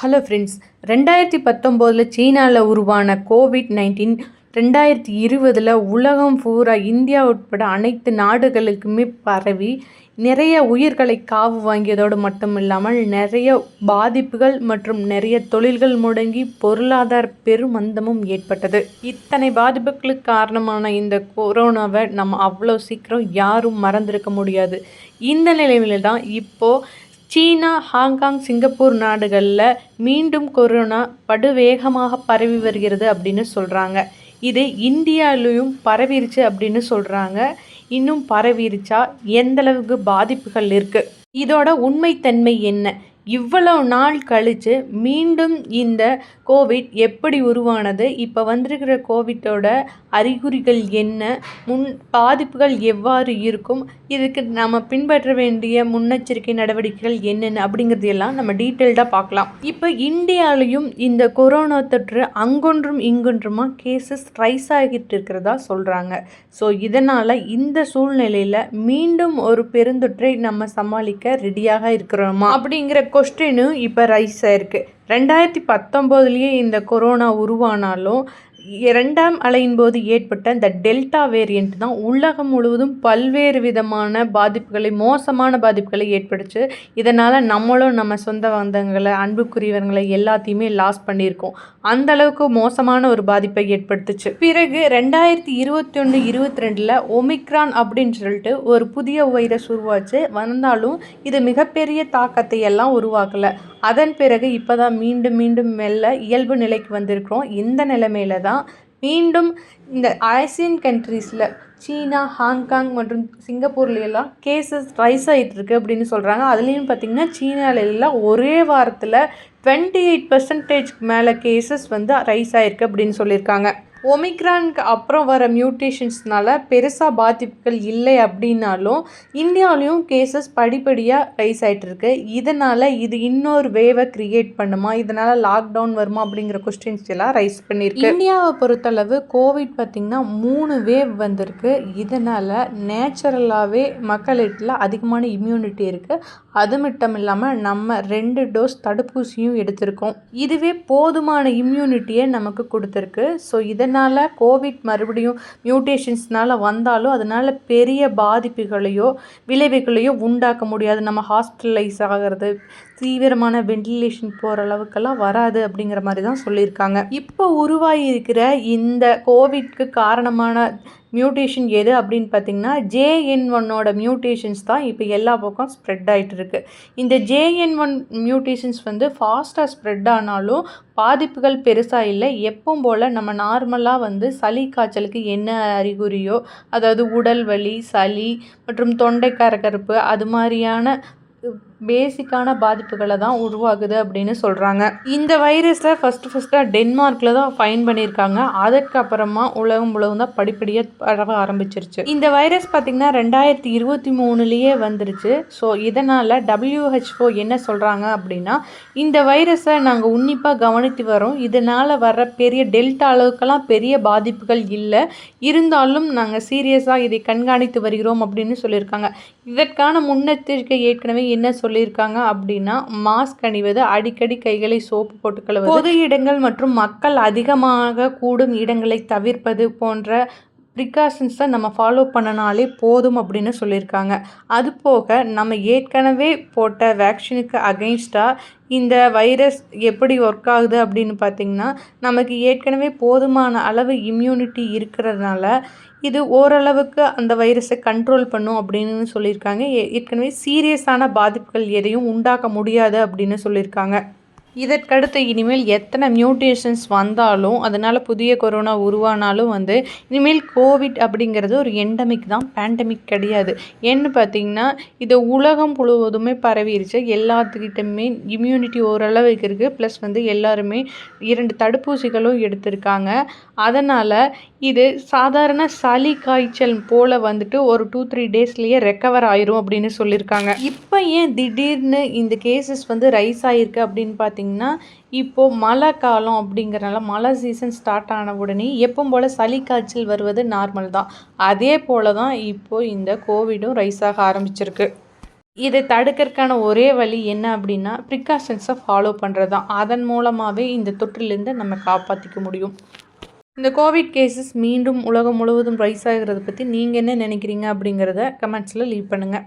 Hello friends, 2019 சீனாவில் உருவான COVID-19 2020 உலகம் பூரா இந்தியா உட்பட அனைத்து நாடுகளுக்குமே பரவி நிறைய உயிர்களை காவு வாங்கியதோடு மட்டும் இல்லாமல் நிறைய பாதிப்புகள் மற்றும் நிறைய தொழில்கள் முடங்கி பொருளாதார பெருமந்தமும் ஏற்பட்டது. இத்தனை பாதிப்புகளுக்கு காரணமான இந்த கொரோனாவை நம்ம அவ்வளோ சீக்கிரம் யாரும் மறந்திருக்க முடியாது. இந்த நிலையில தான் இப்போது சீனா, ஹாங்காங், சிங்கப்பூர் நாடுகளில் மீண்டும் கொரோனா படுவேகமாக பரவி வருகிறது அப்படின்னு சொல்கிறாங்க. இது இந்தியாவிலையும் பரவிருச்சு அப்படின்னு சொல்கிறாங்க. இன்னும் பரவிருச்சா, எந்தளவுக்கு பாதிப்புகள் இருக்குது, இதோட உண்மைத்தன்மை என்ன, இவ்வளவு நாள் கழித்து மீண்டும் இந்த கோவிட் எப்படி உருவானது, இப்போ வந்திருக்கிற கோவிட்டோட அறிகுறிகள் என்ன, பாதிப்புகள் எவ்வாறு இருக்கும், இதுக்கு நம்ம பின்பற்ற வேண்டிய முன்னெச்சரிக்கை நடவடிக்கைகள் என்னென்ன அப்படிங்கிறது எல்லாம் நம்ம டீட்டெயில்டாக பார்க்கலாம். இப்போ இந்தியாவிலையும் இந்த கொரோனா தொற்று அங்கொன்றும் இங்கொன்றுமா கேசஸ் ரைஸ் ஆகிட்டு இருக்கிறதா சொல்கிறாங்க. ஸோ இதனால் இந்த சூழ்நிலையில் மீண்டும் ஒரு பெருந்தொற்றை நம்ம சமாளிக்க ரெடியாக இருக்கிறோமா அப்படிங்கிற கொஸ்டினும் இப்போ ரைஸ் ஆயிருக்கு. 2019 இந்த கொரோனா உருவானாலும் 2ஆம் அலையின் போது ஏற்பட்ட இந்த டெல்டா வேரியண்ட் தான் உலகம் முழுவதும் பல்வேறு விதமான பாதிப்புகளை, மோசமான பாதிப்புகளை ஏற்படுச்சு. இதனால் நம்மளும் நம்ம சொந்த பந்தங்களை, அன்புக்குரியவர்களை எல்லாத்தையுமே லாஸ் பண்ணியிருக்கோம். அந்த அளவுக்கு மோசமான ஒரு பாதிப்பை ஏற்படுத்துச்சு. பிறகு 2021-22 ஒமிக்ரான் அப்படின்னு சொல்லிட்டு ஒரு புதிய வைரஸ் உருவாச்சு. வந்தாலும் இது மிகப்பெரிய தாக்கத்தை எல்லாம் உருவாக்கலை. அதன் பிறகு இப்போ தான் மீண்டும் மெல்ல இயல்பு நிலைக்கு வந்திருக்கிறோம். இந்த நிலைமையில தான் மீண்டும் இந்த ஆசியன் கண்ட்ரீஸில் சீனா, ஹாங்காங் மற்றும் சிங்கப்பூர்லாம் கேசஸ் ரைஸ் ஆகிட்டு இருக்கு அப்படின்னு சொல்கிறாங்க. அதுலேயும் பார்த்திங்கன்னா சீனாவிலாம் ஒரே வாரத்தில் 28% மேலே கேசஸ் ரைஸ் ஆகிருக்கு அப்படின்னு சொல்லியிருக்காங்க. ஒமிக்ரானுக்கு அப்புறம் வர மியூட்டேஷன்ஸ்னால பெருசாக பாதிப்புகள் இல்லை அப்படின்னாலும் இந்தியாவிலையும் கேசஸ் படிப்படியாக ரைஸ் ஆகிட்டுருக்கு. இதனால் இது இன்னொரு வேவை க்ரியேட் பண்ணுமா, இதனால் லாக்டவுன் வருமா அப்படிங்கிற கொஸ்டின்ஸ் எல்லாம் ரைஸ் பண்ணியிருக்கு. இந்தியாவை பொறுத்தளவு கோவிட் பார்த்திங்கன்னா 3 வேவ் வந்திருக்கு. இதனால் நேச்சுரலாகவே மக்களிடத்தில் அதிகமான இம்யூனிட்டி இருக்குது. அது மட்டும் இல்லாமல் நம்ம 2 டோஸ் தடுப்பூசியும் எடுத்திருக்கோம். இதுவே போதுமான இம்யூனிட்டியை நமக்கு கொடுத்துருக்கு. ஸோ இதனால் கோவிட் மறுபடியும் மியூட்டேஷன்ஸ்னால் வந்தாலும் அதனால் பெரிய பாதிப்புகளையோ விளைவுகளையோ உண்டாக்க முடியாது. நம்ம ஹாஸ்பிட்டலைஸ் ஆகிறது, தீவிரமான வெண்டிலேஷன் போகிற அளவுக்கெல்லாம் வராது அப்படிங்கிற மாதிரி தான் சொல்லியிருக்காங்க. இப்போ உருவாகி இருக்கிற இந்த கோவிட்க்கு காரணமான மியூட்டேஷன் எது அப்படின்னு பார்த்திங்கன்னா JN1 மியூட்டேஷன்ஸ் தான் இப்போ எல்லா பக்கம் ஸ்ப்ரெட் ஆகிட்டு இருக்கு. இந்த JN1 மியூட்டேஷன்ஸ் ஃபாஸ்ட்டாக ஸ்ப்ரெட் ஆனாலும் பாதிப்புகள் பெருசாக இல்லை. எப்பவும் போல் நம்ம நார்மலாக சளி காய்ச்சலுக்கு என்ன அறிகுறியோ, அதாவது உடல் வலி, சளி மற்றும் தொண்டை கரகரப்பு, அது மாதிரியான பேசிக்கான பாதிப்புகளை தான் உருவாகுது அப்படின்னு சொல்கிறாங்க. இந்த வைரஸை ஃபஸ்ட்டாக டென்மார்க்கில் தான் ஃபைண்ட் பண்ணியிருக்காங்க. அதுக்கப்புறமா உலகம் முழுவதும் தான் படிப்படியாக பரவ ஆரம்பிச்சிருச்சு. இந்த வைரஸ் பார்த்திங்கன்னா 2023 வந்துருச்சு. ஸோ இதனால் WHO என்ன சொல்கிறாங்க அப்படின்னா, இந்த வைரஸை நாங்கள் உன்னிப்பாக கவனித்து வரோம். இதனால் வர பெரிய டெல்டா அளவுக்கெல்லாம் பெரிய பாதிப்புகள் இல்லை, இருந்தாலும் நாங்கள் சீரியஸாக இதை கண்காணித்து வருகிறோம் அப்படின்னு சொல்லியிருக்காங்க. இதற்கான முன்னெச்சரிக்கை ஏற்கனவே என்ன சொல்லியிருக்காங்க அப்படின்னா, மாஸ்க் அணிவது, அடிக்கடி கைகளை சோப்பு போட்டு கழுவுவது, பொது இடங்கள் மற்றும் மக்கள் அதிகமாக கூடும் இடங்களை தவிர்ப்பது போன்ற ப்ரிகாஷன்ஸை நம்ம ஃபாலோ பண்ணனாலே போதும் அப்படின்னு சொல்லியிருக்காங்க. அது போக நம்ம ஏற்கனவே போட்ட வேக்சினுக்கு அகெயின்ஸ்டாக இந்த வைரஸ் எப்படி ஒர்க் ஆகுது அப்படின்னு பார்த்திங்கன்னா, நமக்கு ஏற்கனவே போதுமான அளவு இம்யூனிட்டி இருக்கிறதுனால இது ஓரளவுக்கு அந்த வைரஸை கண்ட்ரோல் பண்ணும் அப்படின்னு சொல்லியிருக்காங்க. ஏற்கனவே சீரியஸான பாதிப்புகள் எதையும் உண்டாக்க முடியாது அப்படின்னு சொல்லியிருக்காங்க. இதற்கடுத்து இனிமேல் எத்தனை மியூட்டேஷன்ஸ் வந்தாலும், அதனால் புதிய கொரோனா உருவானாலும் இனிமேல் கோவிட் அப்படிங்கிறது ஒரு எண்டமிக் தான், பேண்டமிக் கிடையாது. ஏன்னு பார்த்திங்கன்னா இது உலகம் முழுவதுமே பரவிடுச்சு. எல்லாத்துக்கிட்டமே இம்யூனிட்டி ஓரளவுக்கு இருக்குது. ப்ளஸ் எல்லாருமே 2 தடுப்பூசிகளும் எடுத்திருக்காங்க. அதனால் இது சாதாரண சளி காய்ச்சல் போல் ஒரு 2-3 டேஸ்லேயே ரெக்கவர் ஆயிரும் அப்படின்னு சொல்லியிருக்காங்க. இப்போ ஏன் திடீர்னு இந்த கேசஸ் ரைஸ் ஆகிருக்கு அப்படின்னு பார்த்திங்கன்னா, இப்போது மழை காலம் அப்படிங்கிறனால மழை சீசன் ஸ்டார்ட் ஆன உடனே எப்பவும் போல் சளி காய்ச்சல் வருவது நார்மல் தான். அதே போல் தான் இப்போது இந்த கோவிடும் ரைஸ் ஆக ஆரம்பிச்சிருக்கு. இதை தடுக்கிறதுக்கான ஒரே வழி என்ன அப்படின்னா ப்ரிகாஷன்ஸை ஃபாலோ பண்ணுறது தான். அதன் மூலமாகவே இந்த தொற்றிலிருந்து நம்ம காப்பாற்றிக்க முடியும். இந்த கோவிட் கேசஸ் மீண்டும் உலகம் முழுவதும் ரைஸ் ஆகிறத பற்றி நீங்கள் என்ன நினைக்கிறீங்க அப்படிங்கிறத கமெண்ட்ஸில் லீவ் பண்ணுங்கள்.